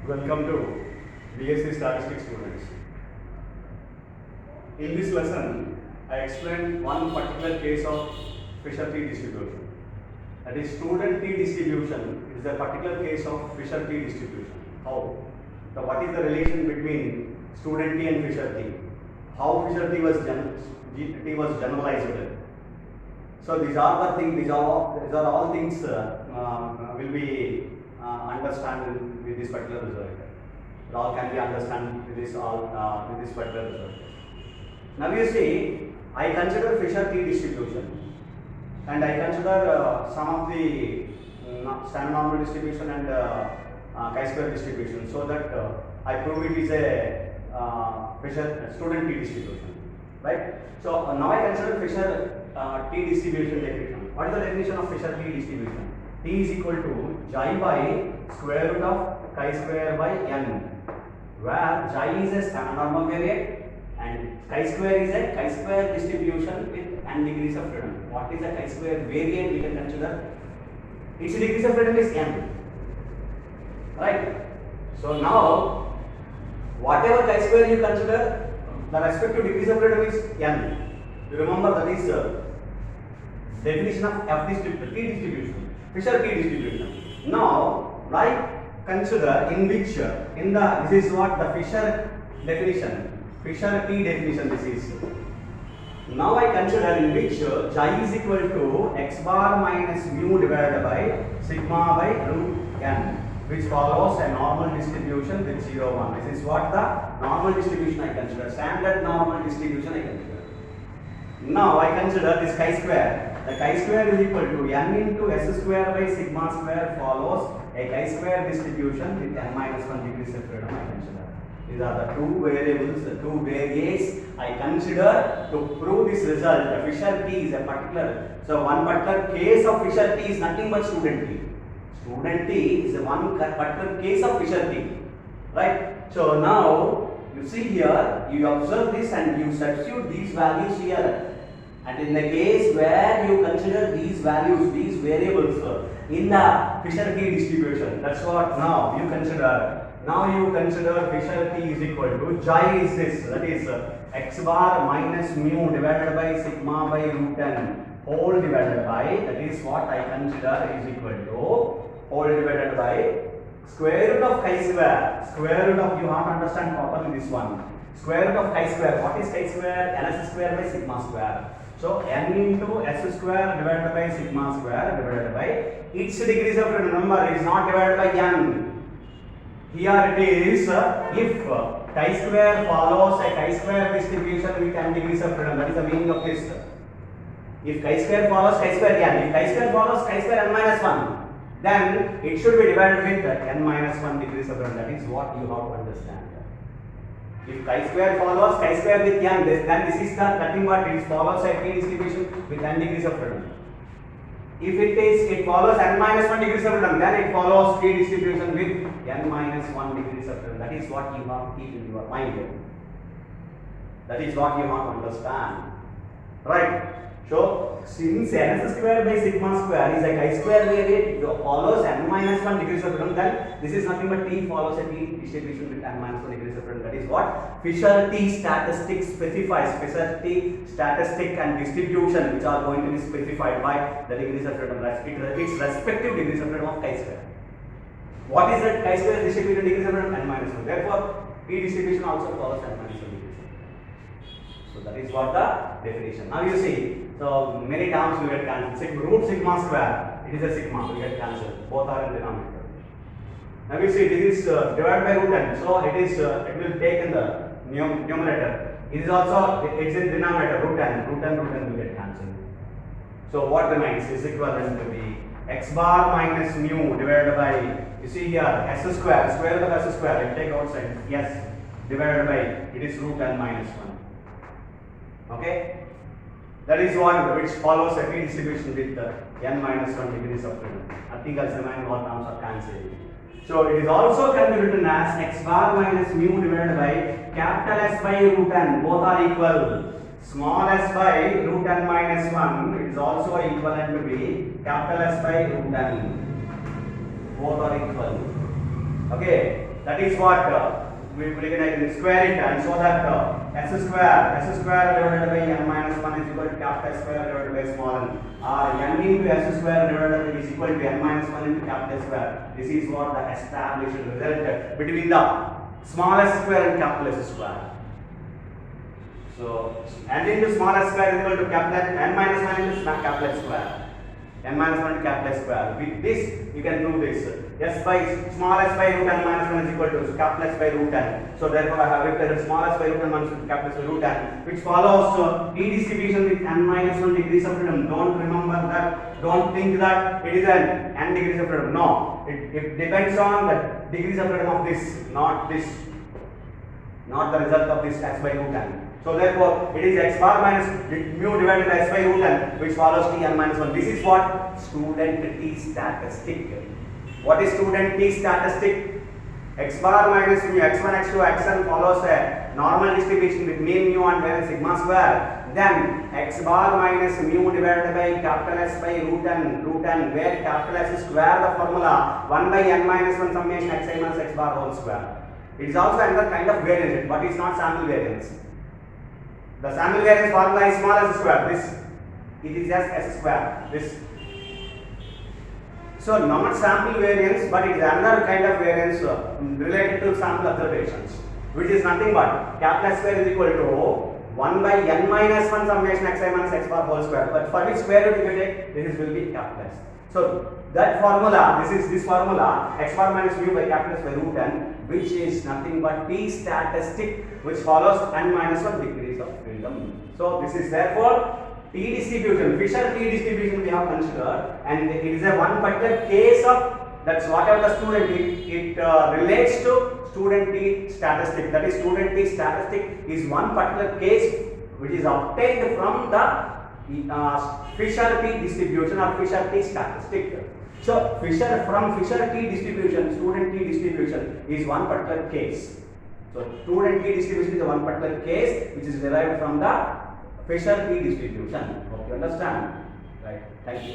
Welcome to BSc Statistics students. In this lesson, I explained one particular case of Fisher-T distribution. That is, student T distribution is a particular case of Fisher-T distribution. How? So, what is the relation between student T and Fisher-T? How Fisher-T was generalized? So these are the things. These are all things will be understand with this particular result. It all can be understand with this particular result. Now you see, I consider Fisher-T distribution, and I consider some of the standard normal distribution and chi-square distribution, so that I prove it is a Fisher student T distribution, right? So now I consider Fisher T distribution definition. What is the definition of Fisher T distribution? T is equal to chi by square root of chi-square by n, where chi is a standard normal variate and chi-square is a chi-square distribution with n degrees of freedom. What is a chi-square variant? We can consider its degrees of freedom is n, right? So now whatever chi-square you consider, the respective degrees of freedom is n. You remember that is definition of T distribution, Fisher-T distribution. Now, consider in which this is what the Fisher definition, Fisher-T definition. This is. Now I consider in which chi is equal to x bar minus mu divided by sigma by root n, which follows a normal distribution with 0, 1. This is what the normal distribution I consider, standard normal distribution I consider. Now I consider this chi-square. The chi-square is equal to n into s square by sigma square follows a chi-square distribution with n minus 1 degrees of freedom I consider. These are the two variables, the two variates I consider to prove this result. The Fisher-T is a particular, so one particular case of Fisher-T is nothing but student T. Student T is one particular case of Fisher-T, right? So now you see here, you observe this and you substitute these values here. And in the case where you consider these values, these variables in the Fisher-T distribution, that's what now you consider. Now you consider Fisher-T is equal to chi is this, that is x bar minus mu divided by sigma by root n whole divided by, that is what I consider is equal to whole divided by square root of chi-square. Square root of, you have to understand properly this one. Square root of chi-square. What is chi-square? ns square by sigma square. So n into s square divided by sigma square divided by its degrees of freedom. Remember, it is not divided by n. Here it is if chi-square follows a chi-square distribution with n degrees of freedom. That is the meaning of this. If chi-square follows chi-square n, if chi-square follows chi-square n minus 1, then it should be divided with n minus 1 degrees of freedom. That is what you have to understand. If chi-square follows chi-square with n, then this is the nothing but it follows a T distribution with n degrees of freedom. If it follows n minus 1 degrees of freedom, then it follows T distribution with n minus 1 degrees of freedom. That is what you have to keep in your mind. That is what you have to understand. Right? So, since ns square by sigma square is a chi-square variate, it follows n minus 1 degrees of freedom, then this is nothing but T follows a T distribution with n minus 1 degrees of freedom. That is what Fisher-T statistic specifies. Fisher-T statistic and distribution which are going to be specified by the degrees of freedom, its respective degrees of freedom of chi-square. What is that chi-square distributed degrees of freedom? N minus 1. Therefore, T distribution also follows n minus 1 degrees. So that is what the definition. Now you see, so many terms will get cancelled. Root sigma square, it is a sigma, will get cancelled. Both are in denominator. Now you see, this is divided by root n, so it will take in the numerator. It is also, it is in denominator, root n will get cancelled. So what remains is equivalent to the x bar minus mu divided by, you see here, s square, square root of s square, I take outside, yes, divided by, it is root n minus 1. Okay, that is one which follows a T distribution with n minus 1 degrees of freedom. Nothing else remains, all terms are cancelled. So it is also can be written as x bar minus mu divided by capital S by root n. Both are equal. Small s by root n minus 1, it is also equivalent to be capital S by root n. Both are equal. Okay, that is what we can square it, and so that s square divided by n minus 1 is equal to capital S square divided by small n, or n into s square divided by is equal to n minus 1 into capital S square. This is what the established result between the small s square and capital S square. So n into small s square is equal to capital n minus 1 into capital S square. N minus 1 into capital S square. With this, you can prove this. S by small s by root n minus 1 is equal to capital S by root n. So therefore, I have written small s by root n minus capital S by root n, which follows t distribution with n minus 1 degrees of freedom. Don't remember that. Don't think that it is an n degrees of freedom. No, it depends on the degrees of freedom of this, not this, not the result of this s by root n. So therefore, it is x bar minus mu divided by s by root n, which follows t n minus 1. This is what student t statistic. What is student t statistic? X bar minus mu, x1, x2, xn follows a normal distribution with mean mu and variance sigma square. Then x bar minus mu divided by capital S by root n, where capital S is square the formula 1 by n minus 1 summation xi minus x bar whole square. It is also another kind of variance, but it is not sample variance. The sample variance formula is small s square. This, it is just s square. This. So not sample variance, but it is another kind of variance related to sample observations, which is nothing but capital S square is equal to 1 by n minus 1 summation xi minus x bar whole square. But for which square root you take, this will be capital S. So that formula, this formula, x bar minus mu by capital S by root n, which is nothing but t statistic, which follows n minus 1 degrees of freedom. So this is therefore t distribution, Fisher t distribution we have considered, and it is a one particular case of, that's whatever the student, it relates to student t statistic. That is, student t statistic is one particular case which is obtained from the Fisher t distribution or Fisher t statistic. So from Fisher t distribution, student t distribution is one particular case. So student t distribution is one particular case which is derived from the Fisher t distribution. Hope you understand. Right. Thank you.